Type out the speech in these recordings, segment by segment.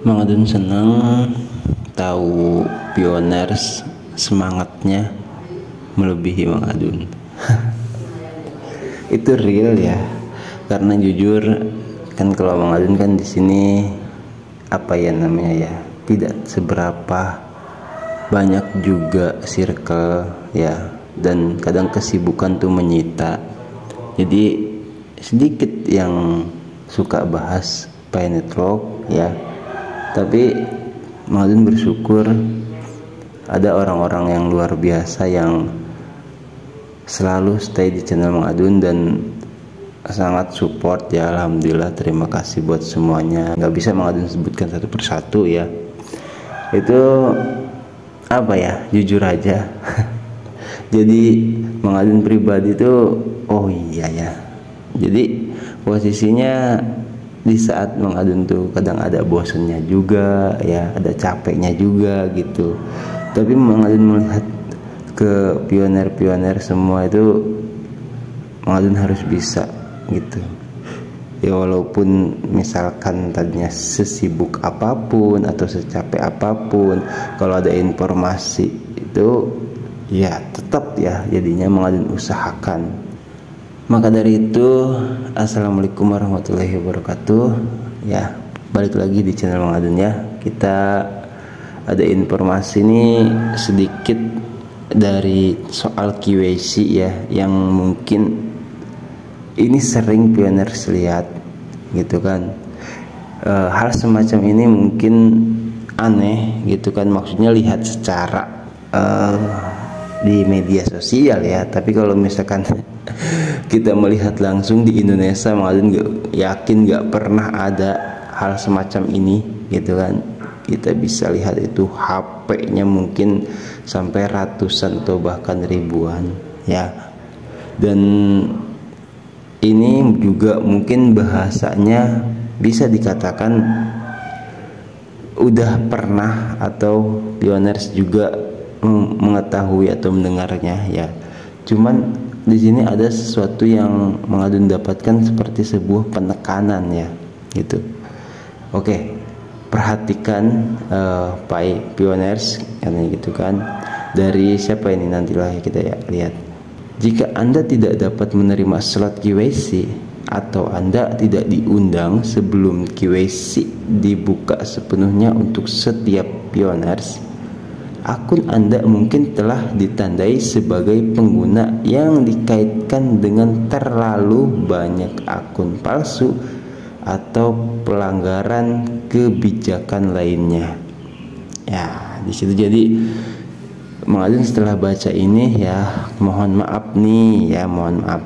Mang Adun senang tahu pioners semangatnya melebihi Mang Adun. Itu real ya, karena jujur kan kalau Mang Adun kan di sini apa ya namanya ya, tidak seberapa banyak juga circle ya, dan kadang kesibukan tuh menyita, jadi sedikit yang suka bahas Network ya. Tapi Mang Adun bersyukur ada orang-orang yang luar biasa yang selalu stay di channel Mang Adun dan sangat support ya. Alhamdulillah, terima kasih buat semuanya. Nggak bisa Mang Adun sebutkan satu persatu ya. Itu apa ya, jujur aja. Jadi Mang Adun pribadi tuh, oh iya ya, jadi posisinya di saat Mang Adun tuh kadang ada bosennya juga ya, ada capeknya juga gitu. Tapi Mang Adun melihat ke pioner-pioner semua itu, Mang Adun harus bisa gitu ya, walaupun misalkan tadinya sesibuk apapun atau secapek apapun, kalau ada informasi itu ya tetap ya jadinya Mang Adun usahakan. Maka dari itu, assalamualaikum warahmatullahi wabarakatuh ya, balik lagi di channel Mang Adun ya. Kita ada informasi nih sedikit dari soal QAC ya, yang mungkin ini sering pioners lihat gitu kan. Hal semacam ini mungkin aneh gitu kan, maksudnya lihat secara di media sosial ya, tapi kalau misalkan kita melihat langsung di Indonesia, Mang Adun yakin gak pernah ada hal semacam ini gitu kan. Kita bisa lihat itu HP-nya mungkin sampai ratusan atau bahkan ribuan ya. Dan ini juga mungkin bahasanya bisa dikatakan udah pernah atau pioners juga mengetahui atau mendengarnya ya. Cuman di sini ada sesuatu yang Mang Adun dapatkan seperti sebuah penekanan ya gitu. Oke, perhatikan Pak pioners katanya gitu kan. Dari siapa ini, nantilah kita ya lihat. Jika Anda tidak dapat menerima slot QAC atau Anda tidak diundang sebelum QAC dibuka sepenuhnya untuk setiap pioners, akun Anda mungkin telah ditandai sebagai pengguna yang dikaitkan dengan terlalu banyak akun palsu atau pelanggaran kebijakan lainnya. Ya, di situ jadi Mang Adun setelah baca ini ya, mohon maaf nih ya, mohon maaf.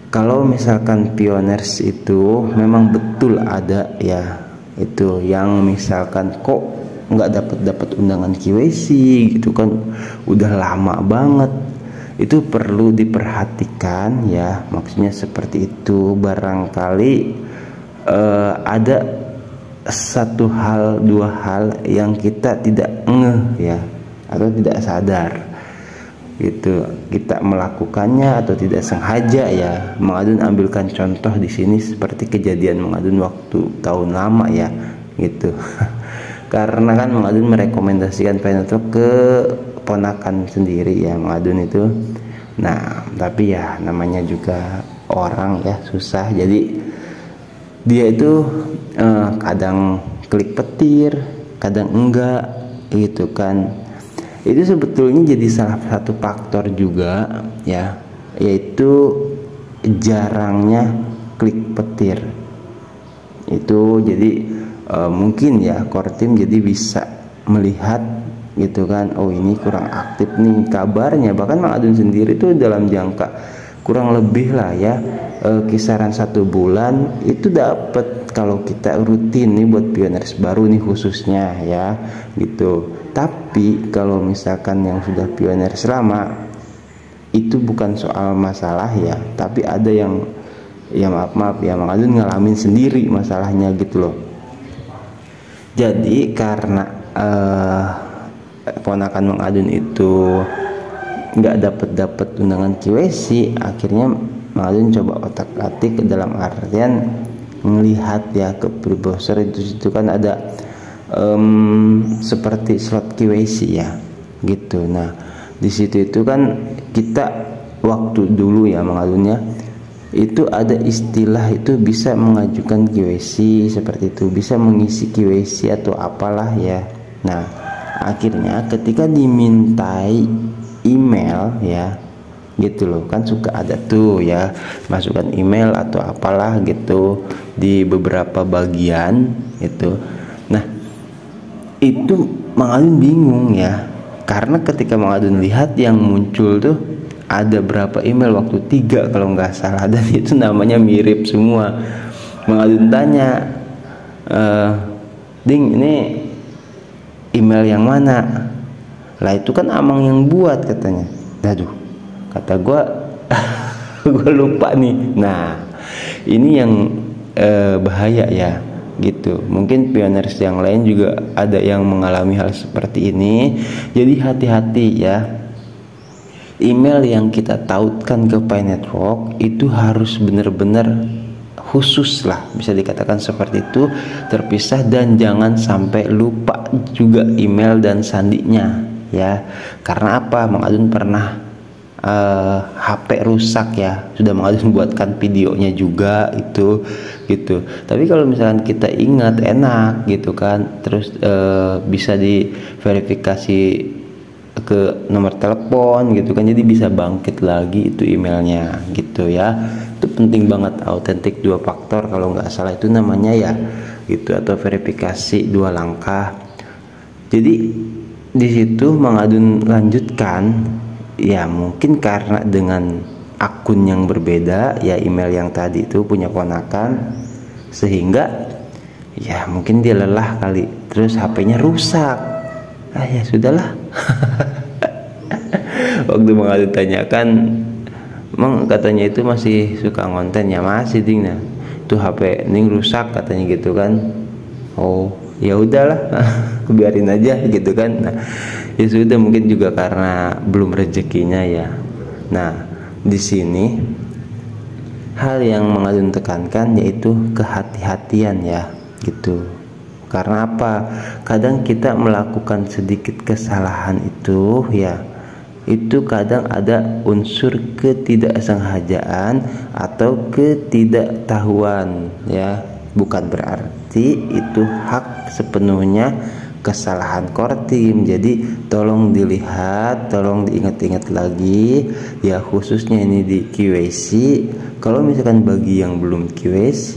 Kalau misalkan pioners itu memang betul ada ya, itu yang misalkan kok nggak dapat undangan QAC gitu kan, udah lama banget, itu perlu diperhatikan ya. Maksudnya seperti itu, barangkali ada satu hal dua hal yang kita tidak ngeh ya, atau tidak sadar gitu, kita melakukannya atau tidak sengaja ya. Mang Adun ambilkan contoh di sini seperti kejadian Mang Adun waktu tahun lama ya gitu. Karena kan Mang Adun merekomendasikan Network ke ponakan sendiri ya, Mang Adun itu. Nah, tapi ya namanya juga orang ya, susah. Jadi dia itu kadang klik petir, kadang enggak gitu kan. Itu sebetulnya jadi salah satu faktor juga ya, yaitu jarangnya klik petir. Itu jadi mungkin ya core team jadi bisa melihat gitu kan, oh ini kurang aktif nih kabarnya. Bahkan Mang Adun sendiri tuh dalam jangka kurang lebih lah ya, kisaran 1 bulan itu dapat kalau kita rutin nih buat pioners baru nih khususnya ya gitu. Tapi kalau misalkan yang sudah pioners lama, itu bukan soal masalah ya, tapi ada yang ya maaf ya, Mang Adun ngalamin sendiri masalahnya gitu loh. Jadi karena ponakan Mang Adun itu nggak dapat undangan QAC, akhirnya Mang Adun coba otak-atik dalam artian melihat ya ke browser itu kan ada seperti slot KYC ya gitu. Nah di situ itu kan kita waktu dulu ya mengadunya itu ada istilah itu bisa mengajukan KYC seperti itu, bisa mengisi KYC atau apalah ya. Nah akhirnya ketika dimintai email ya gitu loh, kan suka ada tuh ya masukkan email atau apalah gitu di beberapa bagian itu. Nah itu Mang Adun bingung ya, karena ketika Mang Adun lihat yang muncul tuh ada berapa email waktu 3 kalau nggak salah, dan itu namanya mirip semua. Mang Adun tanya, Ding ini email yang mana? Lah itu kan Amang yang buat katanya. Aduh, kata gue gue lupa nih. Nah ini yang bahaya ya gitu. Mungkin pioners yang lain juga ada yang mengalami hal seperti ini, jadi hati-hati ya. Email yang kita tautkan ke Pi Network itu harus benar-benar khusus lah, bisa dikatakan seperti itu, terpisah, dan jangan sampai lupa juga email dan sandinya ya. Karena apa? Mang Adun pernah HP rusak ya, sudah Mang Adun buatkan videonya juga itu gitu. Tapi kalau misalkan kita ingat enak gitu kan, terus bisa diverifikasi ke nomor telepon gitu kan, jadi bisa bangkit lagi itu emailnya gitu ya. Itu penting banget, autentik 2 faktor kalau nggak salah itu namanya ya gitu, atau verifikasi 2 langkah. Jadi di situ Mang Adun lanjutkan ya, mungkin karena dengan akun yang berbeda ya, email yang tadi itu punya ponakan, sehingga ya mungkin dia lelah kali, terus HP-nya rusak. Ya sudahlah. Waktu Mang Adun tanyakan, Mang katanya itu masih suka ngonten ya, masih Ding. Nah itu HP Ning rusak katanya gitu kan. Oh ya udahlah, biarin aja gitu kan. Nah ya sudah, mungkin juga karena belum rezekinya ya. Nah di sini hal yang Mang Adun tekankan yaitu kehati-hatian ya gitu. Karena apa? Kadang kita melakukan sedikit kesalahan itu ya, itu kadang ada unsur ketidaksengajaan atau ketidaktahuan ya. Bukan berarti itu hak sepenuhnya kesalahan core team. Jadi tolong dilihat, tolong diingat-ingat lagi ya, khususnya ini di KYC. Kalau misalkan bagi yang belum KYC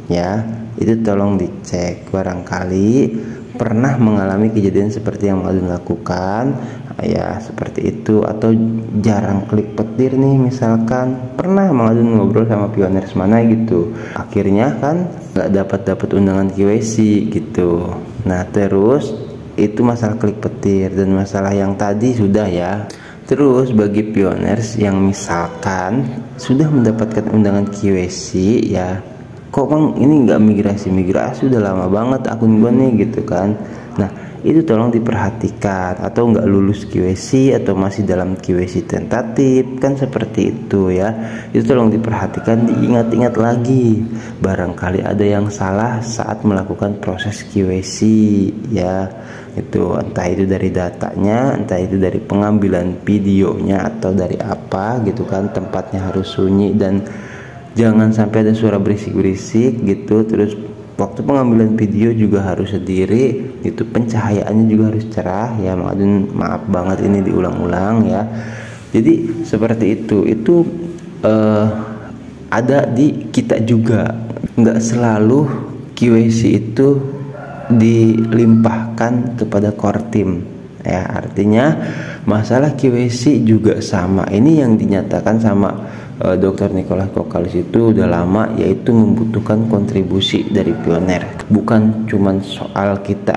ya, itu tolong dicek, barangkali pernah mengalami kejadian seperti yang Mang Adun lakukan ya, seperti itu. Atau jarang klik petir nih misalkan, pernah Mang Adun ngobrol sama pioners mana gitu, akhirnya kan nggak dapat undangan KYC gitu. Nah terus itu masalah klik petir, dan masalah yang tadi sudah ya. Terus bagi pioners yang misalkan sudah mendapatkan undangan KYC ya, kok Bang ini nggak migrasi udah lama banget akun gue nih gitu kan. Nah itu tolong diperhatikan, atau nggak lulus KYC atau masih dalam KYC tentatif kan, seperti itu ya. Itu tolong diperhatikan, diingat-ingat lagi, barangkali ada yang salah saat melakukan proses KYC ya. Itu entah itu dari datanya, entah itu dari pengambilan videonya, atau dari apa gitu kan. Tempatnya harus sunyi dan jangan sampai ada suara berisik-berisik gitu. Terus waktu pengambilan video juga harus sendiri, itu pencahayaannya juga harus cerah ya. Mang Adun maaf banget ini diulang-ulang ya. Jadi seperti itu ada di kita juga. Nggak selalu KYC itu dilimpahkan kepada core team ya. Artinya masalah KYC juga sama, ini yang dinyatakan sama Dr. Nicholas Kokalis itu udah lama, yaitu membutuhkan kontribusi dari pioner. Bukan cuman soal kita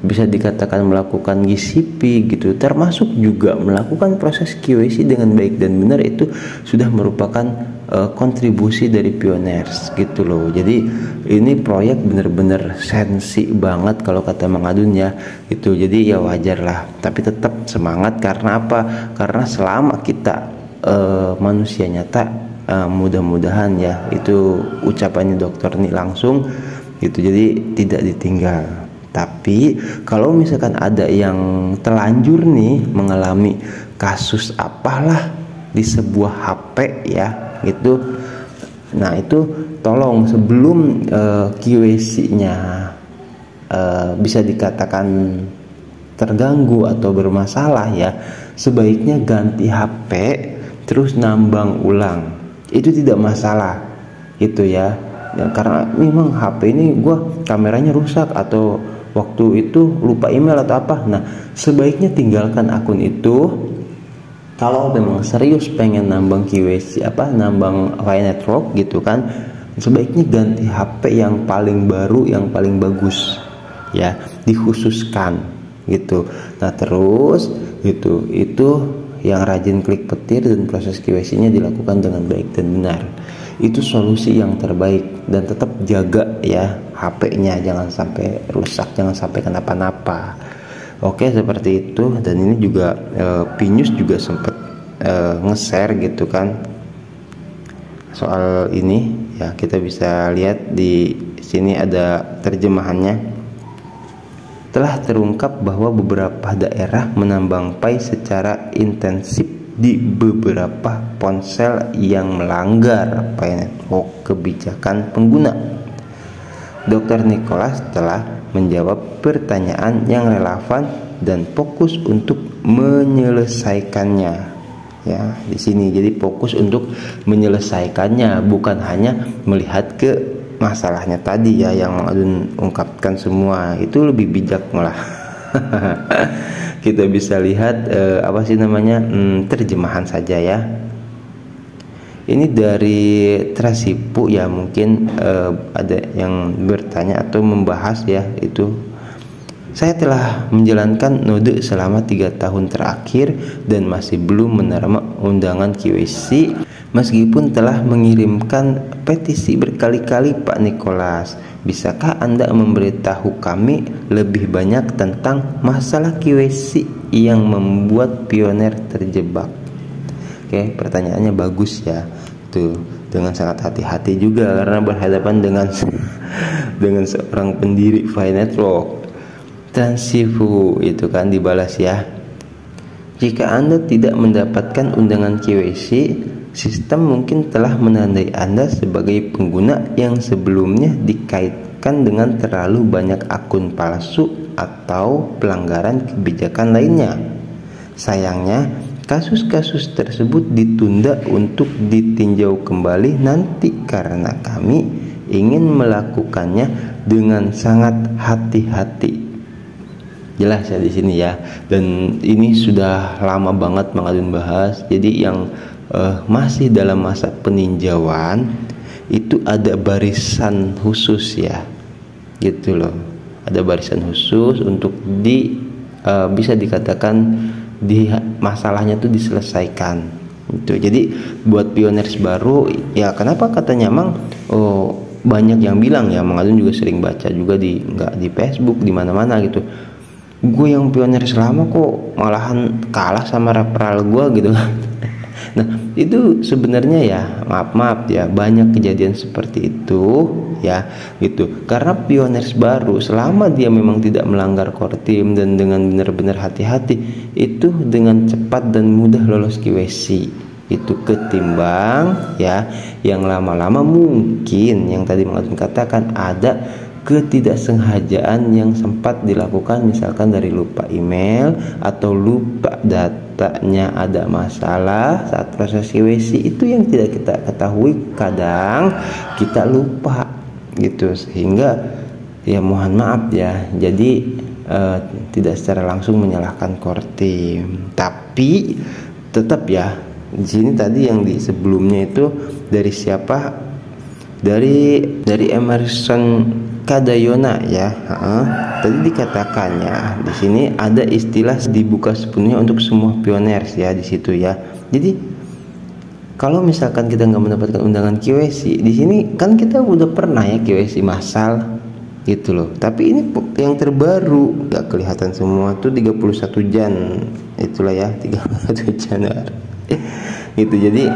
bisa dikatakan melakukan GCP gitu, termasuk juga melakukan proses KYC dengan baik dan benar, itu sudah merupakan kontribusi dari pioners gitu loh. Jadi ini proyek bener-bener sensi banget kalau kata Mang Adun ya itu. Jadi ya wajar lah, tapi tetap semangat. Karena apa? Karena selama kita manusia nyata mudah-mudahan ya itu ucapannya dokter nih langsung gitu, jadi tidak ditinggal. Tapi kalau misalkan ada yang terlanjur nih mengalami kasus apalah di sebuah HP ya gitu, nah itu tolong sebelum QWC-nya bisa dikatakan terganggu atau bermasalah ya, sebaiknya ganti HP terus nambang ulang, itu tidak masalah gitu ya. Karena memang HP ini kameranya rusak atau waktu itu lupa email atau apa, nah sebaiknya tinggalkan akun itu. Kalau memang serius pengen nambang QWC nambang Wi network gitu kan, sebaiknya ganti HP yang paling baru, yang paling bagus ya, dikhususkan gitu. Nah terus gitu, itu yang rajin klik petir dan proses QWC-nya dilakukan dengan baik dan benar. Itu solusi yang terbaik, dan tetap jaga ya HP-nya, jangan sampai rusak, jangan sampai kenapa-napa. Oke, seperti itu. Dan ini juga Pinyus juga sempat nge-share gitu kan soal ini ya, kita bisa lihat di sini ada terjemahannya. Telah terungkap bahwa beberapa daerah menambang Pi secara intensif di beberapa ponsel yang melanggar Pi network kebijakan pengguna. Dr. Nicholas telah menjawab pertanyaan yang relevan dan fokus untuk menyelesaikannya. Ya, di sini jadi fokus untuk menyelesaikannya, bukan hanya melihat ke masalahnya tadi ya yang Adun ungkapkan semua. Itu lebih bijak malah. Kita bisa lihat terjemahan saja ya. Ini dari Trasipu ya, mungkin ada yang bertanya atau membahas ya itu. Saya telah menjalankan node selama 3 tahun terakhir dan masih belum menerima undangan QWC meskipun telah mengirimkan petisi berkali-kali Pak Nicholas. Bisakah Anda memberitahu kami lebih banyak tentang masalah QWC yang membuat pioner terjebak? Oke, pertanyaannya bagus ya. Tuh, dengan sangat hati-hati juga karena berhadapan dengan seorang pendiri Pi network. Transifu itu kan dibalas ya. Jika Anda tidak mendapatkan undangan QWC, sistem mungkin telah menandai Anda sebagai pengguna yang sebelumnya dikaitkan dengan terlalu banyak akun palsu atau pelanggaran kebijakan lainnya. Sayangnya, kasus-kasus tersebut ditunda untuk ditinjau kembali nanti karena kami ingin melakukannya dengan sangat hati-hati. Jelas ya di sini ya, dan ini sudah lama banget Mang Adun bahas. Jadi yang masih dalam masa peninjauan itu ada barisan khusus ya, gitu loh. Ada barisan khusus untuk bisa dikatakan masalahnya tuh diselesaikan. Itu jadi buat pioners baru ya, kenapa katanya Mang? Banyak yang bilang ya, Mang Adun juga sering baca juga nggak di Facebook, di mana-mana gitu. Gue yang pioner selama kok malahan kalah sama referral gue gitu. Nah itu sebenarnya ya maaf ya, banyak kejadian seperti itu ya gitu. Karena pioners baru selama dia memang tidak melanggar core team dan dengan benar-benar hati-hati, itu dengan cepat dan mudah lolos QWC. Itu ketimbang ya yang lama-lama mungkin yang tadi Mang Adun katakan ada ketidaksengajaan yang sempat dilakukan, misalkan dari lupa email atau lupa datanya ada masalah saat proses QWC. Itu yang tidak kita ketahui, kadang kita lupa gitu, sehingga ya mohon maaf ya, jadi tidak secara langsung menyalahkan core team. Tapi tetap ya, di sini tadi yang di sebelumnya itu dari siapa? Dari Emerson Kadayona ya. Tadi dikatakannya di sini ada istilah dibuka sepenuhnya untuk semua pioners ya di situ ya. Jadi kalau misalkan kita nggak mendapatkan undangan QWC, di sini kan kita udah pernah ya QWC massal gitu loh. Tapi ini yang terbaru nggak kelihatan semua tuh 31 Jan itulah ya, 31 Januari gitu. Jadi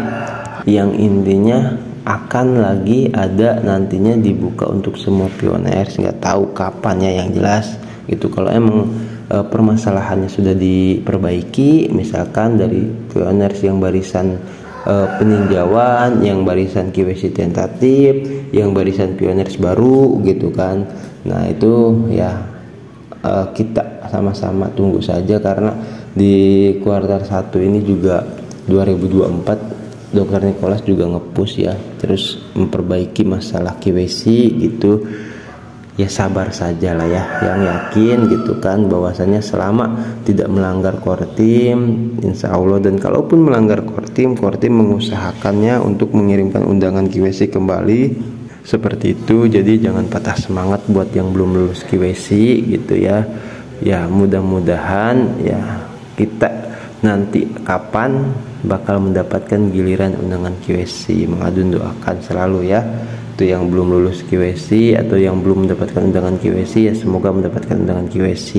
yang intinya akan lagi ada nantinya dibuka untuk semua pioners, nggak tahu kapannya yang jelas itu. Kalau emang permasalahannya sudah diperbaiki, misalkan dari pioners yang barisan peninjauan, yang barisan KYC tentatif, yang barisan pioners baru gitu kan, nah itu ya kita sama-sama tunggu saja, karena di kuartal 1 ini juga 2024 Dokter Nicholas juga nge-push ya, terus memperbaiki masalah KYC gitu. Ya sabar saja lah ya, yang yakin gitu kan bahwasanya selama tidak melanggar core team, insya Allah, dan kalaupun melanggar core team mengusahakannya untuk mengirimkan undangan KYC kembali seperti itu. Jadi jangan patah semangat buat yang belum lulus KYC gitu ya. Ya mudah-mudahan ya kita nanti kapan bakal mendapatkan giliran undangan QSC. Mengadun doakan selalu ya, itu yang belum lulus QSC atau yang belum mendapatkan undangan QSC ya semoga mendapatkan undangan QSC.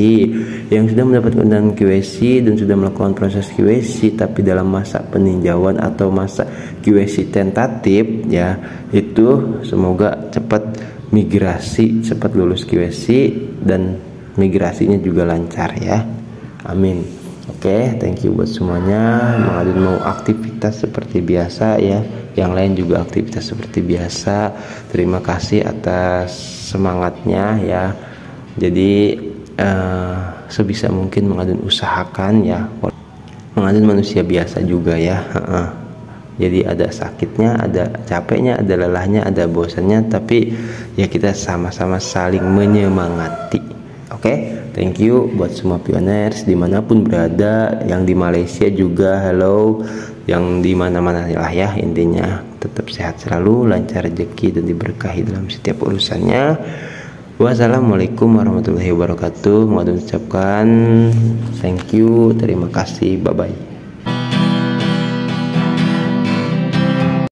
Yang sudah mendapatkan undangan QSC dan sudah melakukan proses QSC tapi dalam masa peninjauan atau masa QSC tentatif ya, itu semoga cepat migrasi, cepat lulus QSC dan migrasinya juga lancar ya, amin. Oke, thank you buat semuanya. Mengadun mau aktivitas seperti biasa ya, yang lain juga aktivitas seperti biasa. Terima kasih atas semangatnya ya. Jadi sebisa mungkin Mengadun usahakan ya. Mengadun manusia biasa juga ya. Jadi ada sakitnya, ada capeknya, ada lelahnya, ada bosannya, tapi ya kita sama-sama saling menyemangati. Oke, thank you buat semua pioners dimanapun berada, yang di Malaysia juga hello, yang di mana-mana lah ya, intinya tetap sehat selalu, lancar rezeki dan diberkahi dalam setiap urusannya. Wassalamualaikum warahmatullahi wabarakatuh. Mengadun ucapkan thank you, terima kasih, bye bye.